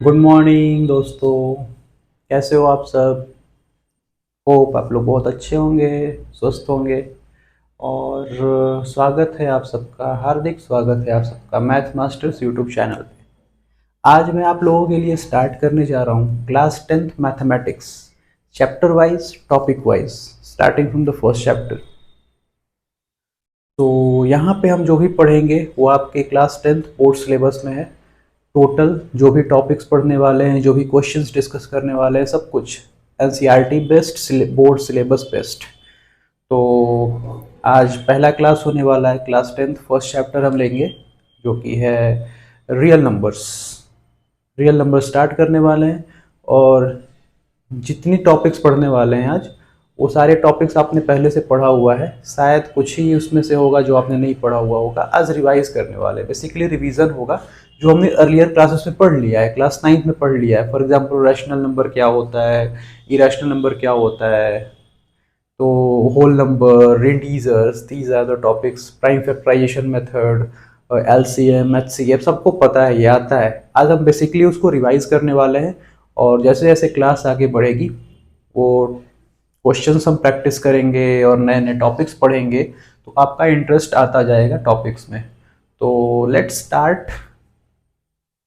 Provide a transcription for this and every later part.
Good morning दोस्तों। कैसे हो आप सब? होप आप लोग बहुत अच्छे होंगे, स्वस्थ होंगे। और स्वागत है आप सबका, हार्दिक स्वागत है आप सबका मैथ मास्टर्स यूट्यूब चैनल पे। आज मैं आप लोगों के लिए स्टार्ट करने जा रहा हूँ class 10th mathematics, chapter wise, topic wise, starting from the first chapter. तो यहाँ पे हम जो भी पढ़ेंगे वो आपके क्लास 10th बोर्ड सिलेबस में है। टोटल जो भी टॉपिक्स पढ़ने वाले हैं, जो भी क्वेश्चंस डिस्कस करने वाले हैं, सब कुछ NCERT based, board syllabus based. तो आज पहला क्लास होने वाला है, क्लास 10th फर्स्ट चैप्टर हम लेंगे, जो कि है real numbers. Real number start करने वाले हैं। और जितनी टॉपिक्स पढ़ने वाले हैं आज, वो सारे टॉपिक्स आपने पहले से पढ़ा हुआ है। शायद कुछ ही उसमें से होगा जो आपने नहीं पढ़ा हुआ होगा। आज रिवाइज करने वाले हैं, बेसिकली रिवीजन होगा जो हमने अर्लियर क्लासेस में पढ़ लिया है, क्लास 9th में पढ़ लिया है। फॉर एग्जांपल रैशनल नंबर क्या होता है, इरेशनल नंबर क्या होता है, तो whole number, integers, these are the topics, prime factorization method, LCM, HCF, सबको पता है, ये आता है। आज हम बेसिकली उसको रिवाइज करने वाले हैं। और जैसे जैसे क्लास आगे बढ़ेगी, वो क्वेश्चंस हम प्रैक्टिस करेंगे और नए नए टॉपिक्स पढ़ेंगे, तो आपका इंटरेस्ट आता जाएगा टॉपिक्स में। तो let's start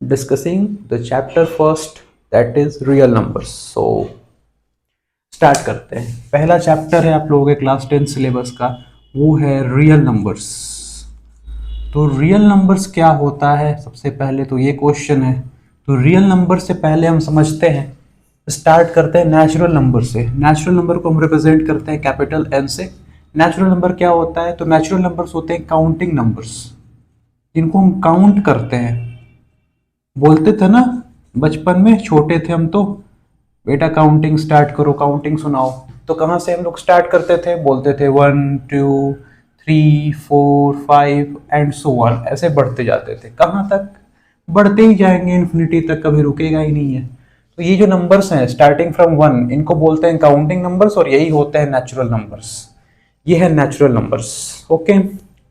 discussing the chapter first, that is real numbers. So start करते हैं। पहला चैप्टर है आप लोगों के क्लास 10 सिलेबस का, वो है रियल नंबर्स। तो रियल नंबर्स क्या होता है, सबसे पहले तो ये क्वेश्चन है। तो रियल नंबर से पहले हम समझते हैं, स्टार्ट करते हैं नेचुरल नंबर से। नेचुरल नंबर को हम रिप्रेजेंट करते हैं कैपिटल एन से। नेचुरल नंबर क्या होता है? तो नेचुरल नंबर्स होते हैं काउंटिंग नंबर्स, जिनको हम काउंट करते हैं। बोलते थे ना बचपन में, छोटे थे हम तो, बेटा काउंटिंग स्टार्ट करो, काउंटिंग सुनाओ। तो कहाँ से हम लोग स्टार्ट करते थे? बोलते थे 1 2 3 4 5 एंड सो ऑन, ऐसे बढ़ते जाते थे। कहाँ तक? बढ़ते ही जाएंगे इन्फिनिटी तक, कभी रुकेगा ही नहीं है। तो ये जो नंबर्स हैं स्टार्टिंग फ्रॉम 1, इनको बोलते हैं काउंटिंग नंबर्स, और यही होते हैं नेचुरल नंबर्स। ये है नेचुरल नंबर्स। ओके,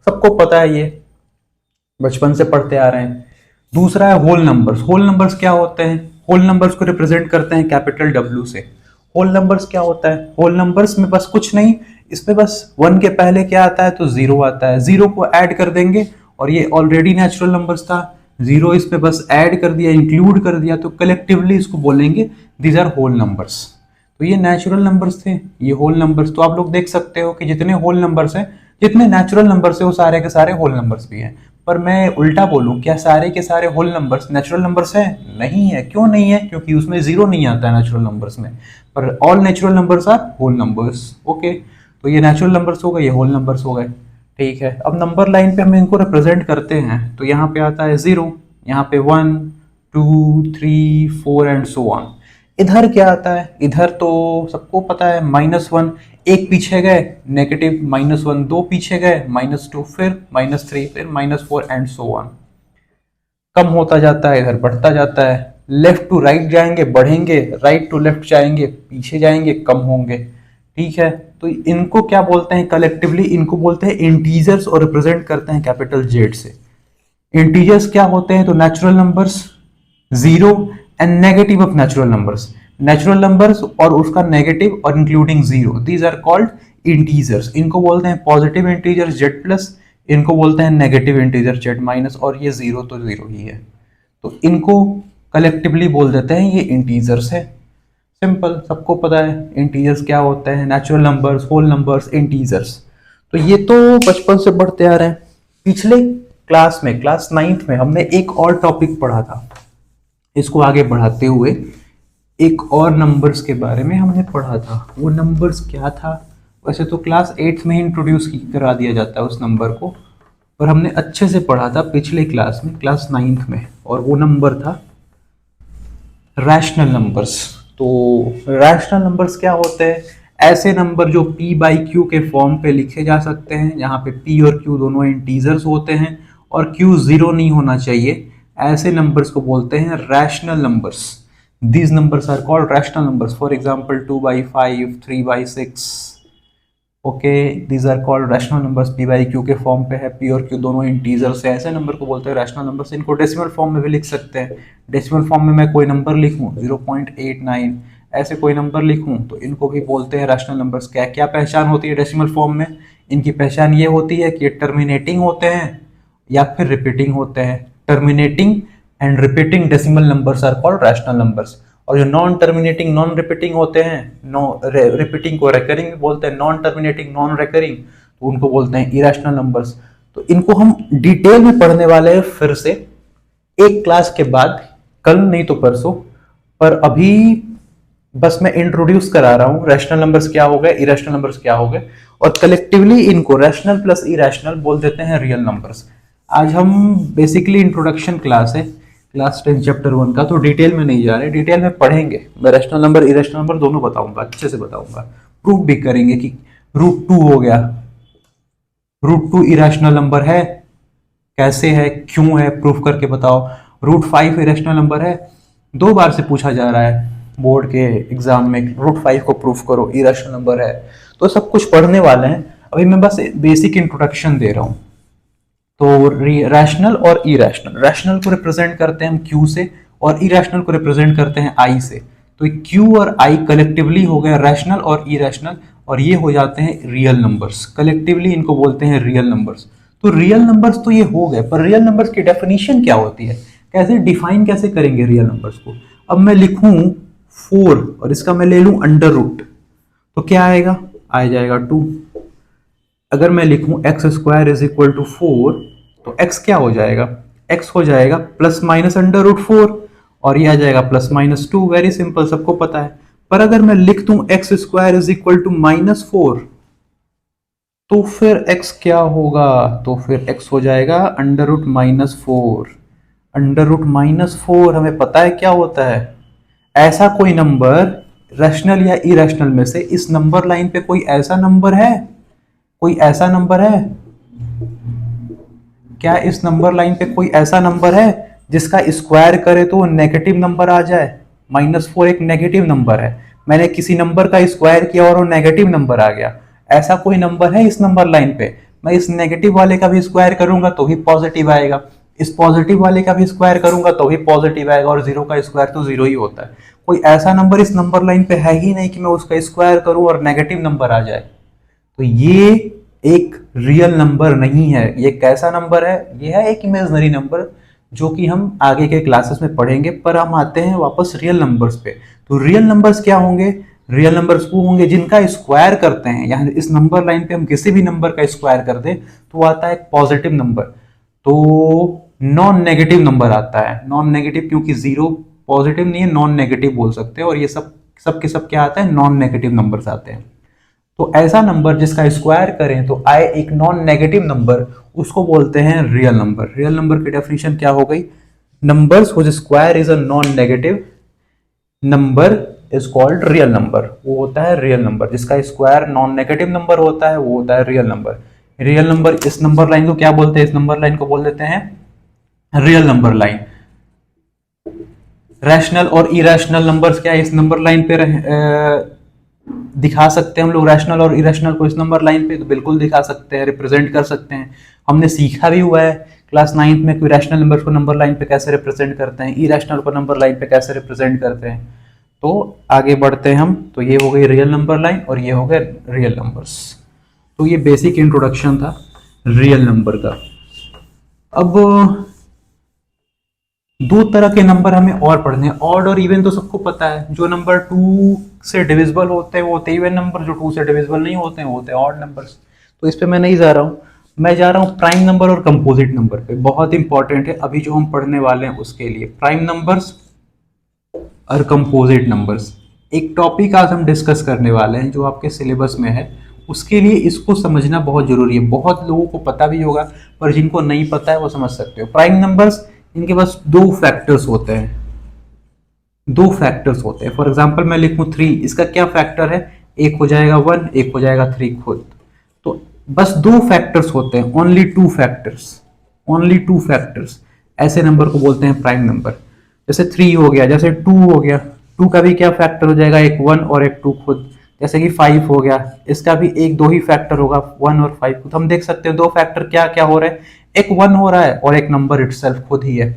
सबको पता है, ये बचपन से पढ़ते आ रहे हैं। दूसरा है होल नंबर्स। होल नंबर्स क्या होते हैं? होल नंबर्स को रिप्रेजेंट करते हैं कैपिटल डब्ल्यू से। होल नंबर्स क्या होता है? होल नंबर्स में बस कुछ नहीं, इसमें बस वन के पहले क्या आता है? तो जीरो आता है। जीरो को ऐड कर देंगे, और ये ऑलरेडी नेचुरल नंबर्स था, जीरो इसमें बस ऐड कर दिया, इंक्लूड कर दिया, तो कलेक्टिवली इसको बोलेंगे दीज आर होल नंबर्स। तो ये नेचुरल नंबर्स थे, ये होल नंबर्स। तो आप लोग देख सकते हो कि जितने होल नंबर्स हैं, जितने नेचुरल नंबर्स है, वो सारे के सारे होल नंबर्स भी हैं। पर मैं उल्टा बोलूं, क्या सारे के सारे होल नंबर्स नेचुरल नंबर्स हैं? नहीं है। क्यों नहीं है? क्योंकि उसमें जीरो नहीं आता है नेचुरल नंबर्स में। पर all natural numbers are whole numbers. Okay, तो ये नेचुरल नंबर्स हो गए, ये होल नंबर्स हो गए। ठीक है, अब नंबर लाइन पे हम इनको रिप्रेजेंट करते हैं। तो यहाँ पे आता है जीरो, यहाँ पे 1 2 3 4 एंड सो ऑन। इधर क्या आता है? इधर तो सबको पता है, -1, एक पीछे गए नेगेटिव, -1, दो पीछे गए -2, फिर -3, फिर -4 एंड सो ऑन। कम होता जाता है, इधर बढ़ता जाता है। लेफ्ट टू राइट जाएंगे, बढ़ेंगे, राइट टू लेफ्ट जाएंगे, पीछे जाएंगे, कम होंगे। ठीक है, तो इनको क्या बोलते हैं कलेक्टिवली? इनको बोलते हैं इंटीजर्स, और रिप्रेजेंट करते हैं कैपिटल जेड से। इंटीजर्स क्या होते हैं? तो natural numbers, zero and negative of natural numbers. Natural numbers और उसका नेगेटिव और including zero, these are called integers. इनको बोलते हैं पॉजिटिव इंटीजर जेड प्लस, इनको बोलते हैं नेगेटिव इंटीजर जेड माइनस, और ये जीरो तो जीरो ही है। तो इनको कलेक्टिवली बोल देते हैं ये इंटीजर्स है। सिंपल, सबको पता है इंटीजर्स क्या होते हैं, natural numbers, whole numbers, integers. तो ये तो बचपन से बढ़ते आ रहे हैं। पिछले क्लास में, क्लास 9th में, हमने एक और टॉपिक पढ़ा था। इसको आगे बढ़ाते हुए एक और नंबर्स के बारे में हमने पढ़ा था। वो नंबर्स क्या था? वैसे तो क्लास 8th में ही इंट्रोड्यूस करा दिया जाता है उस नंबर को, पर हमने अच्छे से पढ़ा था पिछले क्लास में, क्लास 9th में, और वो नंबर था रैशनल नंबर्स। तो रैशनल नंबर्स क्या होते हैं? ऐसे नंबर जो p बाई क्यू के फॉर्म पे लिखे जा सकते हैं, जहाँ पे p और q दोनों इंटीजर्स होते हैं और q जीरो नहीं होना चाहिए, ऐसे नंबर्स को बोलते हैं rational numbers. These numbers are called rational numbers. For example 2/5, 3/6, okay, these are called rational numbers, P by Q के फॉर्म पे है, पी और क्यू दोनों इंटीजर्स है, ऐसे नंबर को बोलते हैं रैशनल नंबर्स। इनको डेसिमल फॉर्म में भी लिख सकते हैं। डेसिमल फॉर्म में मैं कोई नंबर लिखूं 0.89 ऐसे कोई नंबर लिखूं तो इनको भी बोलते हैं रैशनल नंबर्स। क्या क्या पहचान होती है डेसिमल फॉर्म में? इनकी पहचान ये होती है कि टर्मिनेटिंग होते हैं या फिर रिपीटिंग होते हैं। Terminating and repeating decimal numbers are called rational numbers. और जो नॉन टर्मिनेटिंग नॉन रिपीटिंग होते हैं, रिपीटिंग को रेकरिंग भी बोलते हैं, नॉन टर्मिनेटिंग नॉन रेकरिंग तो उनको बोलते हैं इरेशनल नंबर्स। तो इनको हम डिटेल में पढ़ने वाले हैं फिर से एक क्लास के बाद, कल नहीं तो परसों। पर अभी बस मैं इंट्रोड्यूस करा रहा हूं रैशनल नंबर्स क्या हो गए, इरेशनल नंबर्स क्या हो गए, और कलेक्टिवली इनको रैशनल प्लस इरेशनल बोल देते हैं रियल नंबर्स। आज हम बेसिकली इंट्रोडक्शन क्लास है, क्लास 10 चैप्टर 1 का, तो डिटेल में नहीं जा रहे, डिटेल में पढ़ेंगे। मैं रैशनल नंबर इरेशनल नंबर दोनों बताऊंगा, अच्छे से बताऊंगा, प्रूफ भी करेंगे कि √2 हो गया, √2 इरेशनल नंबर है, कैसे है, क्यों है, प्रूफ करके बताओ। √5 इरेशनल नंबर है, 2 बार से पूछा जा रहा है बोर्ड के एग्जाम में, √5 को प्रूफ करो, इरेशनल नंबर है। तो सब कुछ पढ़ने वाले हैं, अभी मैं बस बेसिक इंट्रोडक्शन दे रहा हूं। तो रैशनल और इरेशनल, रैशनल को रिप्रेजेंट करते हैं हम क्यू से और इरेशनल को रिप्रेजेंट करते हैं आई से। तो क्यू और आई कलेक्टिवली हो गया रैशनल और इरेशनल, और ये हो जाते हैं रियल नंबर्स। कलेक्टिवली इनको बोलते हैं रियल नंबर्स। तो रियल नंबर्स तो ये हो गए, पर रियल नंबर्स की डेफिनेशन क्या होती है, कैसे डिफाइन कैसे करेंगे रियल नंबर्स को। अब मैं लिखूं 4 और इसका मैं ले लूं अंडर रूट, तो क्या आएगा, आ जाएगा 2। अगर मैं लिखूं x² = 4 तो x क्या हो जाएगा, x हो जाएगा प्लस माइनस √4 और ये आ जाएगा प्लस माइनस 2। वेरी सिंपल, सबको पता है। पर अगर मैं लिख दूं x² = -4 तो फिर x क्या होगा, तो फिर x हो जाएगा √-4। √-4 हमें पता है क्या होता है, ऐसा कोई नंबर रैशनल या इरेशनल में से इस नंबर लाइन पे कोई ऐसा नंबर है, कोई ऐसा नंबर है क्या, इस नंबर लाइन पे कोई ऐसा नंबर है जिसका स्क्वायर करे तो नेगेटिव नंबर आ जाए। -4 एक नेगेटिव नंबर है, मैंने किसी नंबर का स्क्वायर किया और वो नेगेटिव नंबर आ गया, ऐसा कोई नंबर है इस नंबर लाइन पे। मैं इस नेगेटिव वाले का भी स्क्वायर करूंगा तो ही पॉजिटिव आएगा, इस पॉजिटिव वाले का भी स्क्वायर करूंगा तो ही पॉजिटिव आएगा, और जीरो का स्क्वायर तो जीरो ही होता है। कोई ऐसा नंबर इस नंबर लाइन पे है ही नहीं कि मैं उसका स्क्वायर करूं और नेगेटिव नंबर आ जाए। तो ये एक रियल नंबर नहीं है। ये कैसा नंबर है, ये है एक इमेजिनरी नंबर जो कि हम आगे के क्लासेस में पढ़ेंगे। पर हम आते हैं वापस रियल नंबर्स पे। तो रियल नंबर्स क्या होंगे, रियल नंबर्स वो होंगे जिनका स्क्वायर करते हैं, यहाँ इस नंबर लाइन पे हम किसी भी नंबर का स्क्वायर कर दें तो वो आता है एक पॉजिटिव नंबर, तो नॉन नेगेटिव नंबर आता है। नॉन नेगेटिव क्योंकि जीरो पॉजिटिव नहीं है, नॉन नेगेटिव बोल सकते हैं, और ये सब के सब क्या आता है, नॉन नेगेटिव नंबर्स आते हैं। तो ऐसा नंबर जिसका स्क्वायर करें तो आए एक नॉन नेगेटिव नंबर, उसको बोलते हैं रियल नंबर। रियल नंबर की डेफिनेशन क्या हो गई, numbers whose square is a non negative number is called real number. वो होता है रियल नंबर जिसका स्क्वायर नॉन नेगेटिव नंबर होता है, वो होता है रियल नंबर। रियल नंबर, इस नंबर लाइन को क्या बोलते हैं, इस नंबर लाइन को बोल देते हैं रियल नंबर लाइन। रैशनल और इरेशनल नंबर्स क्या है, इस नंबर लाइन पे दिखा सकते हैं हम लोग रैशनल और इरेशनल को इस नंबर लाइन पे, तो बिल्कुल दिखा सकते हैं, रिप्रेजेंट कर सकते हैं। हमने सीखा भी हुआ है क्लास 9th में कि रैशनल नंबर्स को नंबर लाइन पे कैसे रिप्रेजेंट करते हैं, इरेशनल को नंबर लाइन पे कैसे रिप्रेजेंट करते हैं। तो आगे बढ़ते हैं हम। तो ये हो गई रियल नंबर लाइन और ये हो गए रियल नंबर्स। तो ये बेसिक इंट्रोडक्शन था रियल नंबर का। अब 2 तरह के नंबर हमें और पढ़ने हैं, ऑड और इवन तो सबको पता है। जो नंबर 2 से डिविजिबल होते हैं वो होते हैं इवन नंबर, जो 2 से डिविजिबल नहीं होते हैं वो होते हैं ऑड नंबर्स। तो इस पे मैं नहीं जा रहा हूँ, मैं जा रहा हूँ प्राइम नंबर और कंपोजिट नंबर पे। बहुत इंपॉर्टेंट है अभी जो हम पढ़ने वाले हैं उसके लिए, प्राइम नंबर्स और कंपोजिट नंबर्स। एक टॉपिक आज हम डिस्कस करने वाले हैं जो आपके सिलेबस में है, उसके लिए इसको समझना बहुत जरूरी है। बहुत लोगों को पता भी होगा पर जिनको नहीं पता है वो समझ सकते हो। प्राइम नंबर्स, इनके पास 2 फैक्टर्स होते हैं, 2 फैक्टर्स होते हैं। फॉर एग्जांपल मैं लिखूं 3, इसका क्या फैक्टर है, एक हो जाएगा 1, एक हो जाएगा 3 खुद। तो बस 2 फैक्टर्स होते हैं, ओनली 2 फैक्टर्स, ओनली 2 फैक्टर्स। ऐसे नंबर को बोलते हैं प्राइम नंबर। जैसे 3 हो गया, जैसे 2 हो गया, 2 का भी क्या फैक्टर हो जाएगा, एक 1 और एक 2 खुद। जैसे कि 5 हो गया, इसका भी एक दो ही फैक्टर होगा 1 और 5, तो हम देख सकते हैं दो फैक्टर क्या क्या हो रहे हैं, एक 1 हो रहा है और एक नंबर इटसेल्फ खुद ही है।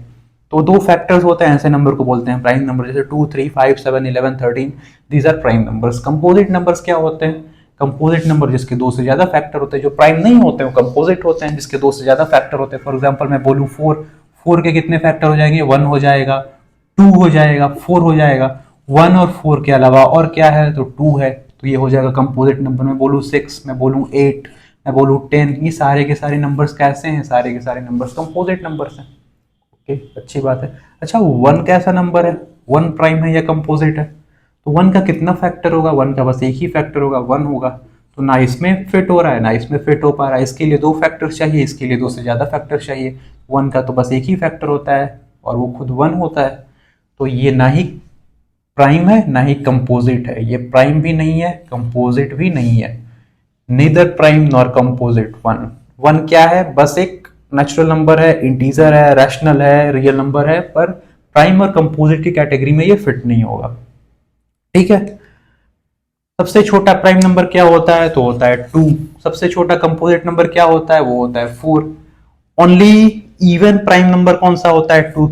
तो दो फैक्टर्स होते हैं, ऐसे नंबर को बोलते हैं प्राइम नंबर, जैसे 2 3 5 7 11 13, these are prime numbers. Composite numbers क्या होते हैं? कंपोजिट नंबर जिसके दो से ज्यादा फैक्टर होते हैं, जो प्राइम नहीं होते हैं वो कंपोजिट होते हैं, जिसके दो से ज्यादा फैक्टर होते हैं। फॉर एग्जांपल मैं बोलूं 4, 4 के कितने फैक्टर हो जाएंगे? 1 हो जाएगा, 2 हो जाएगा, 4 हो जाएगा। 1 और 4 के अलावा और क्या है? तो 2 है, तो ये हो जाएगा कंपोजिट नंबर। मैं बोलूँ 6, मैं बोलूँ 8, मैं बोलूँ 10, ये सारे के सारे नंबर्स कैसे हैं? सारे के सारे नंबर्स कंपोजिट नंबर्स हैं। ओके, अच्छी बात है। अच्छा, 1 कैसा नंबर है? 1 प्राइम है या कंपोजिट है? तो 1 का कितना फैक्टर होगा? 1 का बस एक ही फैक्टर होगा, 1 होगा। तो ना इसमें फिट हो रहा है ना इसमें फिट हो पा रहा है, इसके लिए दो फैक्टर्स चाहिए, इसके लिए दो से ज्यादा फैक्टर्स चाहिए। 1 का तो बस एक ही फैक्टर होता है और वो खुद 1 होता है। तो ये ना ही प्राइम है ना ही कंपोजिट है, ये प्राइम भी नहीं है कंपोजिट भी नहीं है। Neither prime nor composite 1। 1 क्या है? बस एक नेचुरल नंबर है, इंटीजर है, रैशनल है, रियल नंबर है, पर प्राइम और कंपोजिट की कैटेगरी में ये फिट नहीं होगा। ठीक है। सबसे छोटा प्राइम नंबर क्या होता है? तो होता है 2। सबसे छोटा कंपोजिट नंबर क्या होता है? वो होता है 4। ओनली इवन प्राइम नंबर कौन सा होता है? 2।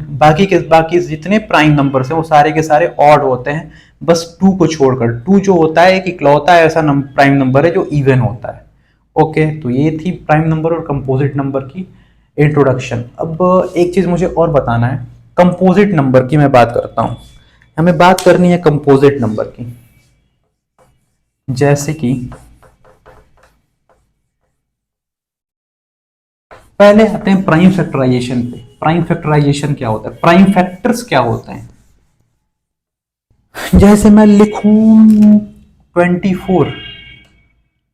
बाकी जितने प्राइम नंबर्स हैं वो सारे के सारे ऑड होते हैं, बस 2 को छोड़कर। 2 जो होता है एक इकलौता ऐसा प्राइम नंबर है जो इवन होता है। ओके, तो ये थी प्राइम नंबर और कंपोजिट नंबर की इंट्रोडक्शन। अब एक चीज मुझे और बताना है, कंपोजिट नंबर की मैं बात करता हूं। हमें बात करनी है कंपोजिट नंबर की, जैसे कि पहले आते हैं प्राइम फैक्टराइजेशन पे। प्राइम फैक्टराइजेशन क्या होता है? प्राइम फैक्टर्स क्या होते हैं? जैसे मैं लिखूं 24,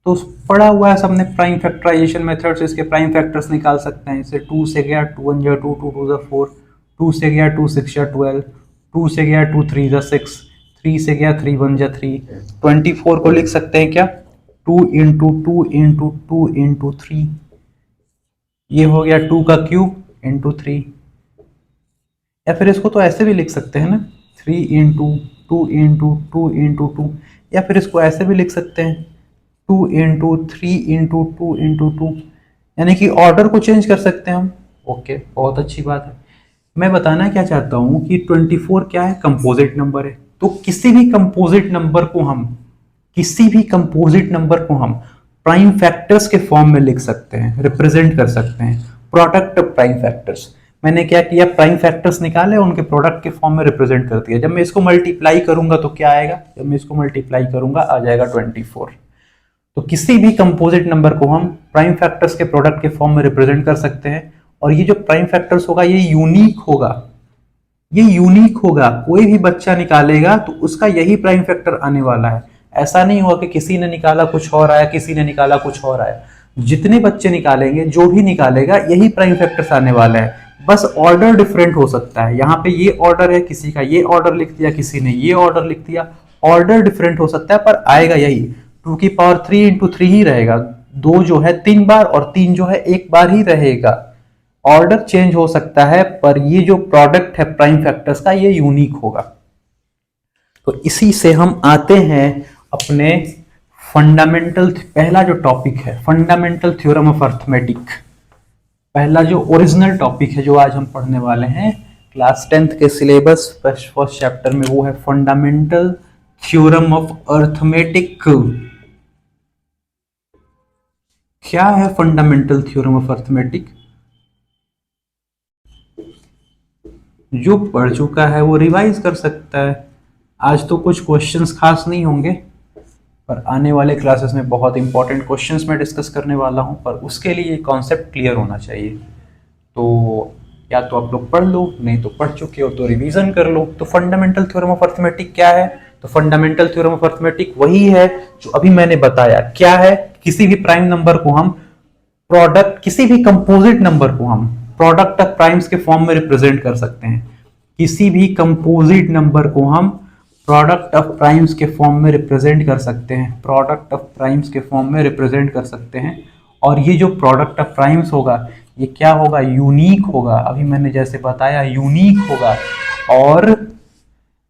तो पढ़ा हुआ है सबने प्राइम फैक्टराइजेशन मेथड से इसके प्राइम फैक्टर्स निकाल सकते हैं। जैसे 2 से गया 2 1 जा 2, 2 2 जा 4, 2 से गया 2 6 जा 12, 2 से गया 2 3 जा 6, 3 से गया 3 1 जा 3। 24 को लिख सकते हैं क्या? 2 इंटू 2 इंटू 2 इंटू 3, ये हो गया 2 का क्यूब इंटू 3। या फिर इसको तो ऐसे भी लिख सकते हैं ना, 3 इंटू 2 इंटू 2 इंटू 2। या फिर इसको ऐसे भी लिख सकते हैं 2 इंटू 3 इंटू 2 इंटू 2, यानी कि ऑर्डर को चेंज कर सकते हैं हम। ओके, बहुत अच्छी बात है। मैं बताना क्या चाहता हूं कि 24 क्या है? कंपोजिट नंबर है। तो किसी भी कंपोजिट नंबर को हम प्राइम फैक्टर्स के फॉर्म में लिख सकते हैं, रिप्रेजेंट कर सकते हैं, प्रोडक्ट ऑफ प्राइम फैक्टर्स। मैंने क्या किया? प्राइम फैक्टर्स निकाले, उनके प्रोडक्ट के फॉर्म में रिप्रेजेंट कर दिया। जब मैं इसको मल्टीप्लाई करूंगा तो क्या आएगा? जब मैं इसको मल्टीप्लाई करूंगा आ जाएगा 24। तो किसी भी कंपोजिट नंबर को हम प्राइम फैक्टर्स के प्रोडक्ट के फॉर्म में रिप्रेजेंट कर सकते हैं। और ये जो प्राइम फैक्टर्स होगा ये यूनिक होगा, कोई भी बच्चा निकालेगा तो उसका यही प्राइम फैक्टर आने वाला है। ऐसा नहीं हुआ कि किसी ने निकाला कुछ और आया, किसी ने निकाला कुछ और आया। जितने बच्चे निकालेंगे, जो भी निकालेगा, यही प्राइम फैक्टर्स आने वाला है। बस ऑर्डर डिफरेंट हो सकता है। यहाँ पे ये ऑर्डर है, किसी का ये ऑर्डर लिख दिया, किसी ने ये ऑर्डर लिख दिया, ऑर्डर डिफरेंट हो सकता है पर आएगा यही। 2 की पावर 3 इंटू 3 ही रहेगा। 2 जो है 3 बार और 3 जो है 1 बार ही रहेगा। ऑर्डर चेंज हो सकता है पर ये जो प्रोडक्ट है प्राइम फैक्टर्स का ये यूनिक होगा। तो इसी से हम आते हैं अपने फंडामेंटल, पहला जो टॉपिक है फंडामेंटल थ्योरम ऑफ अर्थमेटिक। पहला जो ओरिजिनल टॉपिक है जो आज हम पढ़ने वाले हैं क्लास 10th के सिलेबस फर्स्ट चैप्टर में, वो है फंडामेंटल थ्योरम ऑफ अर्थमेटिक। क्या है फंडामेंटल थ्योरम ऑफ अर्थमेटिक? जो पढ़ चुका है वो रिवाइज कर सकता है। आज तो कुछ क्वेश्चंस खास नहीं होंगे, पर आने वाले क्लासेस में बहुत इंपॉर्टेंट क्वेश्चंस मैं डिस्कस करने वाला हूं, पर उसके लिए कॉन्सेप्ट क्लियर होना चाहिए। तो या तो आप लोग पढ़ लो, नहीं तो पढ़ चुके हो तो रिवीजन कर लो। तो फंडामेंटल थ्योरम ऑफ अर्थमेटिक क्या है? तो फंडामेंटल थ्योरम ऑफ अर्थमेटिक वही है जो अभी मैंने बताया। क्या है? किसी भी प्राइम नंबर को हम किसी भी कंपोजिट नंबर को हम प्रोडक्ट ऑफ प्राइम्स के फॉर्म में रिप्रेजेंट कर सकते हैं। किसी भी कंपोजिट नंबर को हम प्रोडक्ट ऑफ प्राइम्स के फॉर्म में रिप्रेजेंट कर सकते हैं, प्रोडक्ट ऑफ प्राइम्स के फॉर्म में रिप्रेजेंट कर सकते हैं। और ये जो प्रोडक्ट ऑफ प्राइम्स होगा ये क्या होगा? यूनिक होगा। अभी मैंने जैसे बताया यूनिक होगा।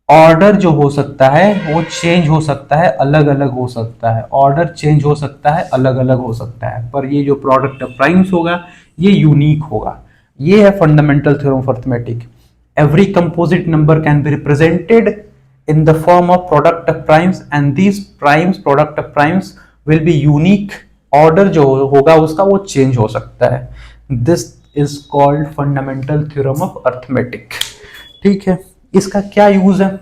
ऑर्डर जो हो सकता है वो चेंज हो सकता है, अलग अलग हो सकता है, ऑर्डर चेंज हो सकता है, अलग अलग हो सकता है, पर ये जो प्रोडक्ट ऑफ प्राइम्स होगा ये यूनिक होगा। ये है fundamental theorem of arithmetic. Every composite number can be represented in the form of product of primes and these primes product of primes will be unique। Order जो होगा उसका वो change हो सकता है। This is called fundamental theorem of arithmetic. ठीक है, इसका क्या यूज है,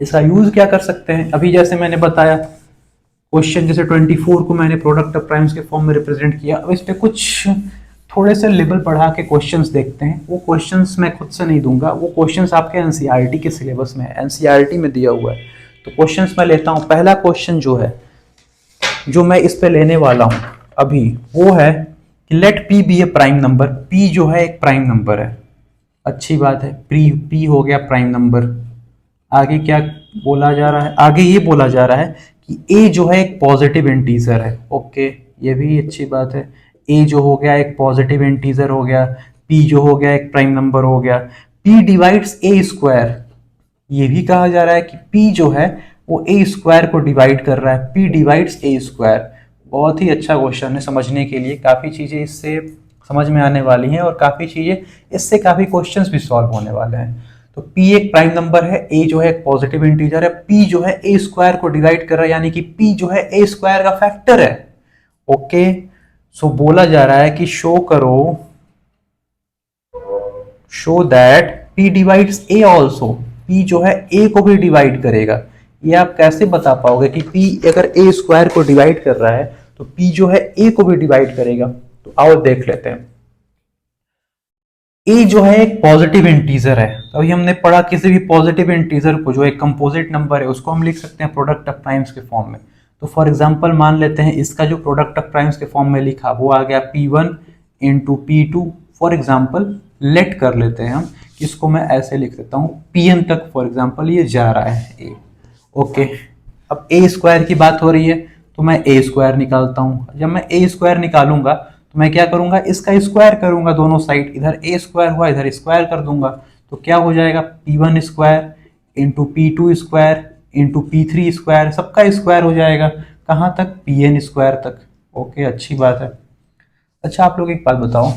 इसका यूज क्या कर सकते हैं? अभी जैसे मैंने बताया क्वेश्चन, जैसे 24 को मैंने प्रोडक्ट ऑफ प्राइम्स के फॉर्म में रिप्रेजेंट किया। अब इस पे कुछ थोड़े से लेवल बढ़ा के क्वेश्चंस देखते हैं। वो क्वेश्चंस मैं खुद से नहीं दूंगा, वो क्वेश्चंस आपके एनसीईआरटी के सिलेबस में है, एनसीईआरटी में दिया हुआ है। तो क्वेश्चंस मैं लेता हूँ। पहला क्वेश्चन जो है, जो मैं इस पे लेने वाला हूँ अभी, वो है कि लेट पी बी ए प्राइम नंबर। पी जो है एक प्राइम नंबर है, अच्छी बात है, पी हो गया प्राइम नंबर। आगे क्या बोला जा रहा है? आगे ये बोला जा रहा है कि ए जो है एक पॉजिटिव इंटीजर है। ओके, ये भी अच्छी बात है। ए जो हो गया एक पॉजिटिव इंटीजर हो गया, पी जो हो गया एक प्राइम नंबर हो गया। पी डिवाइड्स ए स्क्वायर, ये भी कहा जा रहा है कि पी जो है वो ए स्क्वायर को डिवाइड कर रहा है। P divides a square. बहुत ही अच्छा क्वेश्चन है, समझने के लिए काफ़ी चीज़ें इससे समझ में आने वाली हैं और काफ़ी चीज़ें इससे काफ़ी क्वेश्चंस भी सॉल्व होने वाले हैं। तो P एक प्राइम नंबर है, A जो है एक पॉजिटिव इंटीजर है, P जो है A स्क्वायर को डिवाइड कर रहा है, यानी कि P जो है A स्क्वायर का फैक्टर है। ओके, सो बोला जा रहा है कि शो करो, show that P divides A also. P जो है A को भी डिवाइड करेगा। ये आप कैसे बता पाओगे कि P अगर A स्क्वायर को डिवाइड कर रहा है तो P जो है A को भी डिवाइड करेगा? तो आओ देख लेते हैं। ए जो है एक पॉजिटिव इंटीजर है, तो अभी हमने पढ़ा किसी भी पॉजिटिव इंटीजर को जो एक कंपोजिट नंबर है उसको हम लिख सकते हैं प्रोडक्ट ऑफ प्राइम्स के फॉर्म में। तो फॉर एग्जांपल मान लेते हैं इसका जो प्रोडक्ट ऑफ प्राइम्स के फॉर्म में लिखा वो आ गया P1 into P2। For example let कर लेते हैं हम, इसको मैं ऐसे लिख देता हूँ Pn तक फॉर एग्जांपल ये जा रहा है ए। ओके, अब ए स्क्वायर की बात हो रही है तो मैं ए स्क्वायर निकालता हूँ। जब मैं ए स्क्वायर निकालूंगा तो मैं क्या करूंगा, इसका स्क्वायर करूंगा दोनों साइड। इधर ए स्क्वायर हुआ, इधर स्क्वायर कर दूंगा, तो क्या हो जाएगा P1 square into P2 square into P3 square, सबका स्क्वायर हो जाएगा। कहाँ तक? Pn स्क्वायर तक। ओके, अच्छी बात है। अच्छा आप लोग एक बात बताओ,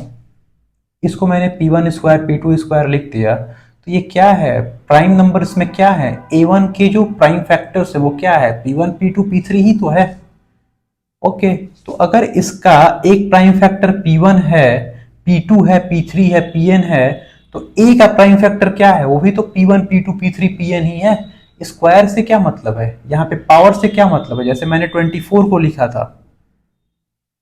इसको मैंने P1 स्क्वायर P2 स्क्वायर लिख दिया, तो ये क्या है? प्राइम नंबर इसमें क्या है? A1 के जो प्राइम फैक्टर्स है वो क्या है? P1 P2 P3 ही तो है। ओके, तो अगर इसका एक प्राइम फैक्टर P1 है, P2 है, P3 है, Pn है, तो A का प्राइम फैक्टर क्या है? वो भी तो P1 P2 P3 Pn ही है। स्क्वायर से क्या मतलब है, यहाँ पे पावर से क्या मतलब है? जैसे मैंने 24 को लिखा था,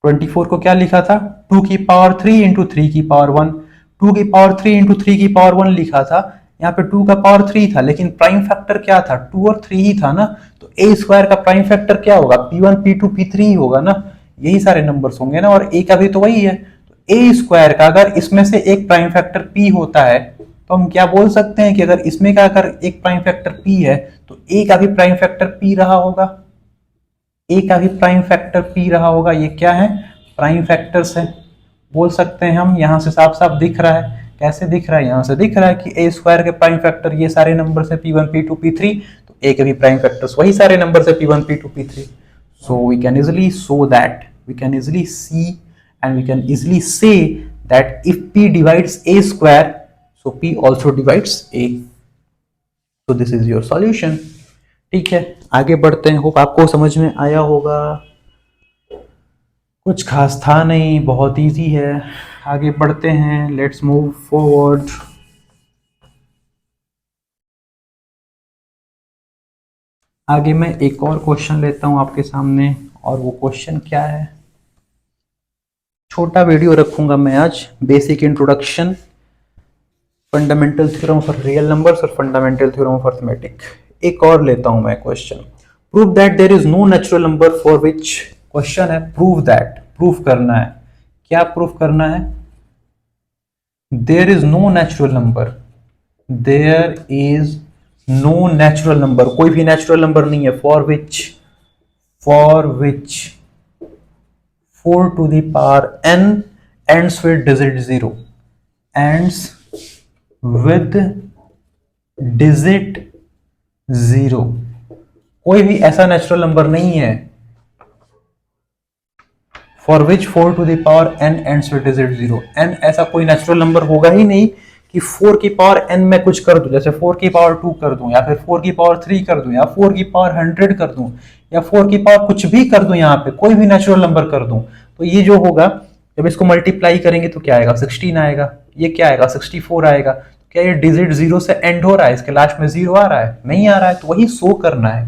24 को क्या लिखा था? 2 की पावर 3 इंटू 3 की पावर 1। 2 की पावर 3 इंटू 3 की पावर 1 लिखा था, यहाँ पे 2 का पावर 3 था, लेकिन प्राइम फैक्टर क्या था? 2 और 3 ही था ना। तो ए स्क्वायर का प्राइम फैक्टर क्या होगा? P1 P2 P3 ही होगा ना, यही सारे नंबर्स होंगे ना, और ए का भी तो वही है। तो ए स्क्वायर का अगर इसमें से एक प्राइम फैक्टर P होता है तो हम क्या बोल सकते हैं कि अगर इसमें का अगर एक प्राइम फैक्टर P है तो ए का भी प्राइम फैक्टर P रहा होगा। ए का भी प्राइम फैक्टर P रहा होगा। ये क्या है? प्राइम फैक्टर्स है, बोल सकते हैं हम। यहाँ से साफ साफ दिख रहा है। कैसे दिख रहा है? यहाँ से दिख रहा है कि ए स्क्वायर के प्राइम फैक्टर ये सारे नंबर से P1 P2 P3, तो ए के भी प्राइम फैक्टर्स वही सारे नंबर से P1 P2 P3। So we can easily so that, we can easily see and we can easily say that if P divides a square, so P also divides a. So this is your solution. ठीक है, आगे बढ़ते हैं। Hope आपको समझ में आया होगा। कुछ खास था नहीं, बहुत इजी है। आगे बढ़ते हैं, लेट्स मूव फॉरवर्ड। आगे मैं एक और क्वेश्चन लेता हूं आपके सामने, और वो क्वेश्चन क्या है? छोटा वीडियो रखूंगा मैं आज, basic introduction, fundamental theorem of real numbers और फंडामेंटल थ्योरम ऑफ अर्थमेटिक। एक और लेता हूं मैं question. Prove that there is no natural number for which, question है प्रूव दैट, प्रूफ करना है। क्या प्रूफ करना है? There is no natural number, there is no natural number, कोई भी नेचुरल नंबर नहीं है। For which 4 to the power n ends with digit 0, ends with digit 0, कोई भी ऐसा नेचुरल नंबर नहीं है for which 4 to the power n ends with digit 0। n ऐसा कोई नेचुरल नंबर होगा ही नहीं कि 4 की पावर n में कुछ कर दूं, जैसे 4 की पावर 2 कर दूं, या फिर 4 की पावर 3 कर दूं, या 4 की पावर 100 कर दूं, या 4 की पावर कुछ भी कर दूं, यहाँ पे कोई भी नेचुरल नंबर कर दूं, तो ये जो होगा जब इसको मल्टीप्लाई करेंगे तो क्या आएगा, 16 आएगा। ये क्या आएगा, 64 आएगा। क्या ये डिजिट 0 से एंड हो रहा है, इसके लास्ट में 0 आ रहा है, नहीं आ रहा है। तो वही शो करना है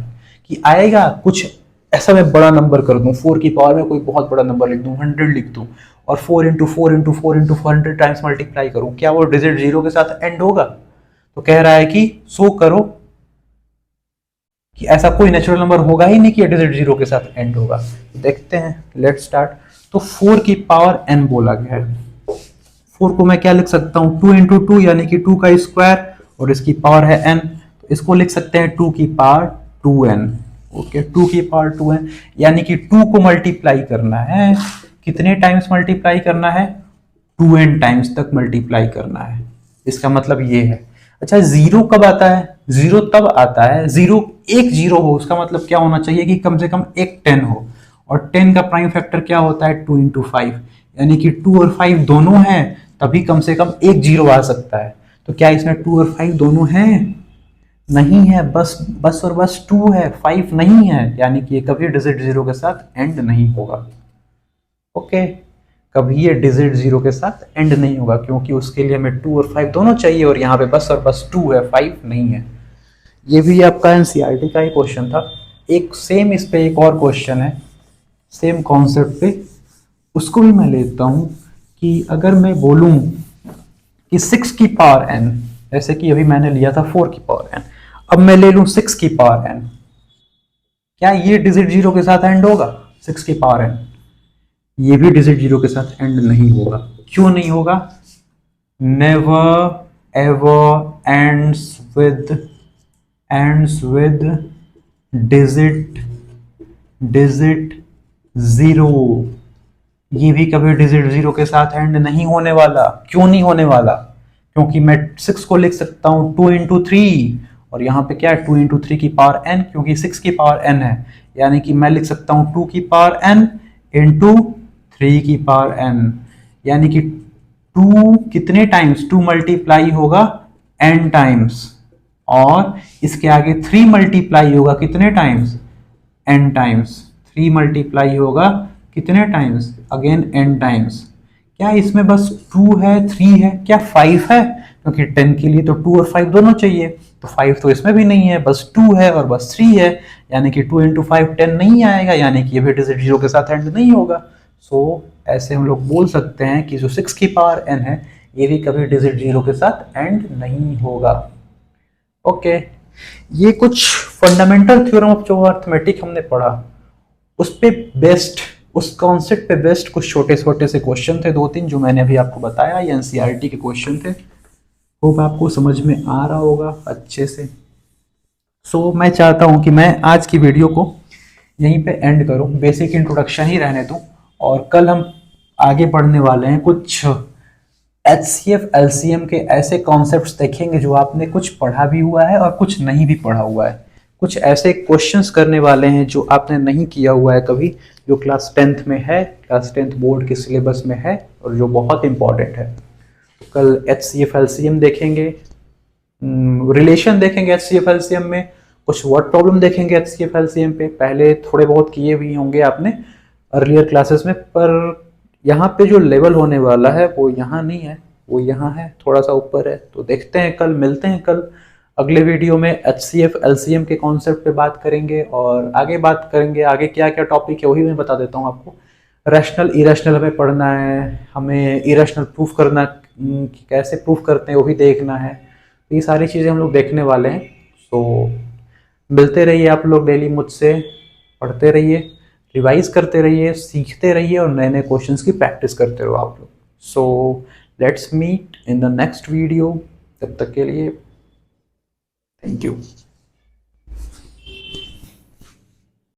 कि आएगा कुछ ऐसा, मैं बड़ा नंबर कर दूं, 4 की पावर में कोई बहुत बड़ा नंबर लिख दूं, 100 लिख दूं, और 4 into 4 into 4 into 400 times multiply करूं, क्या वो डिजिट 0 के साथ एंड होगा? तो कह रहा है कि शो करो कि ऐसा कोई नेचुरल नंबर होगा ही नहीं कि डिजिट 0 के साथ एंड होगा। देखते हैं, लेट्स स्टार्ट। तो 4 की पावर n बोला गया है। 4 को मैं क्या लिख सकता हूं, 2 इंटू 2 यानी कि 2 का स्क्वायर, और इसकी पावर है n, तो इसको लिख सकते हैं 2 की पावर 2n। ओके, 2 की पावर 2n, यानी कि 2 को मल्टीप्लाई करना है, कितने टाइम्स मल्टीप्लाई करना है, 2n टाइम्स तक मल्टीप्लाई करना है। इसका मतलब ये है। अच्छा, 0 कब आता है? 0 तब आता है, 0 एक 0 हो, उसका मतलब क्या होना चाहिए कि कम से कम एक 10 हो, और 10 का प्राइम फैक्टर क्या होता है, 2 इंटू 5, यानी कि 2 और 5 दोनों हैं, तभी कम से कम एक 0 आ सकता है। तो क्या इसमें 2 और 5 दोनों हैं? नहीं है, बस और बस 2 है, 5 नहीं है, यानी कि ये कभी डिजिट 0 के साथ एंड नहीं होगा। ओके, कभी ये डिजिट 0 के साथ एंड नहीं होगा, क्योंकि उसके लिए हमें 2 और 5 दोनों चाहिए, और यहाँ पे बस और बस 2 है, 5 नहीं है। ये भी आपका एनसीईआरटी का ही क्वेश्चन था। एक सेम इस पे एक और क्वेश्चन है, सेम कॉन्सेप्ट पे, उसको भी मैं लेता हूँ कि अगर मैं बोलूँ कि 6 की पावर n, जैसे कि अभी मैंने लिया था 4 की पावर n, अब मैं ले लूँ 6 की पावर n, क्या ये डिजिट 0 के साथ एंड होगा? 6 की पावर n, ये भी डिजिट 0 के साथ एंड नहीं होगा। क्यों नहीं होगा? Never ever ends with digit 0। ये भी कभी डिजिट 0 के साथ एंड नहीं होने वाला। क्यों नहीं होने वाला? क्योंकि मैं 6 को लिख सकता हूं 2 इंटू 3, और यहाँ पे क्या है, 2 इंटू 3 की पावर n, क्योंकि 6 की पावर n है, यानी कि मैं लिख सकता हूं 2 की पावर n इंटू 3 की पावर n, यानी कि 2 कितने टाइम्स, 2 मल्टीप्लाई होगा n टाइम्स, और इसके आगे 3 मल्टीप्लाई होगा कितने टाइम्स, n टाइम्स। 3 मल्टीप्लाई होगा कितने टाइम्स, अगेन n टाइम्स। क्या इसमें बस 2 है, 3 है, क्या 5 है? क्योंकि 10 के लिए तो 2 और 5 दोनों चाहिए, तो 5 तो इसमें भी नहीं है, बस 2 है और बस 3 है, यानी कि 2 इंटू 5 10 नहीं आएगा, यानी कि ये भी डिजिट 0 के साथ एंड नहीं होगा। सो ऐसे हम लोग बोल सकते हैं कि जो 6 की पावर n है, ये भी कभी डिजिट 0 के साथ एंड नहीं होगा। ओके, ये कुछ फंडामेंटल थ्योरम ऑफ जो अर्थमेटिक हमने पढ़ा, उस पे बेस्ट, उस कॉन्सेप्ट पे बेस्ट कुछ छोटे छोटे से क्वेश्चन थे, 2-3 जो मैंने अभी आपको बताया, ये एनसीईआरटी के क्वेश्चन थे। होप आपको समझ में आ रहा होगा अच्छे से। सो मैं चाहता हूँ कि मैं आज की वीडियो को यहीं पे एंड करूँ, बेसिक इंट्रोडक्शन ही रहने दूँ, और कल हम आगे बढ़ने वाले हैं, कुछ HCF LCM के ऐसे कॉन्सेप्ट्स देखेंगे जो आपने कुछ पढ़ा भी हुआ है और कुछ नहीं भी पढ़ा हुआ है। कुछ ऐसे क्वेश्चंस करने वाले हैं जो आपने नहीं किया हुआ है कभी, जो क्लास 10th में है, क्लास 10th बोर्ड के सिलेबस में है, और जो बहुत इंपॉर्टेंट है। कल HCF LCM देखेंगे, रिलेशन देखेंगे HCF LCM में, कुछ वर्ड प्रॉब्लम देखेंगे HCF LCM पे, पहले थोड़े बहुत किए भी होंगे आपने अर्लियर क्लासेस में, पर यहाँ पे जो लेवल होने वाला है वो यहाँ नहीं है, वो यहाँ है, थोड़ा सा ऊपर है। तो देखते हैं, कल मिलते हैं, कल अगले वीडियो में HCF LCM के कॉन्सेप्ट पे बात करेंगे, और आगे बात करेंगे, आगे क्या क्या टॉपिक है वही मैं बता देता हूँ आपको। रैशनल इरेशनल हमें पढ़ना है, हमें इरेशनल प्रूफ करना, कैसे प्रूफ करते हैं वो भी देखना है। तो ये सारी चीज़ें हम लोग देखने वाले हैं। सो मिलते रहिए आप लोग डेली मुझसे, पढ़ते रहिए, रिवाइज करते रहिए, सीखते रहिए, और नए नए क्वेश्चंस की प्रैक्टिस करते रहो आप लोग। So let's meet in the next video, तब तक के लिए थैंक यू।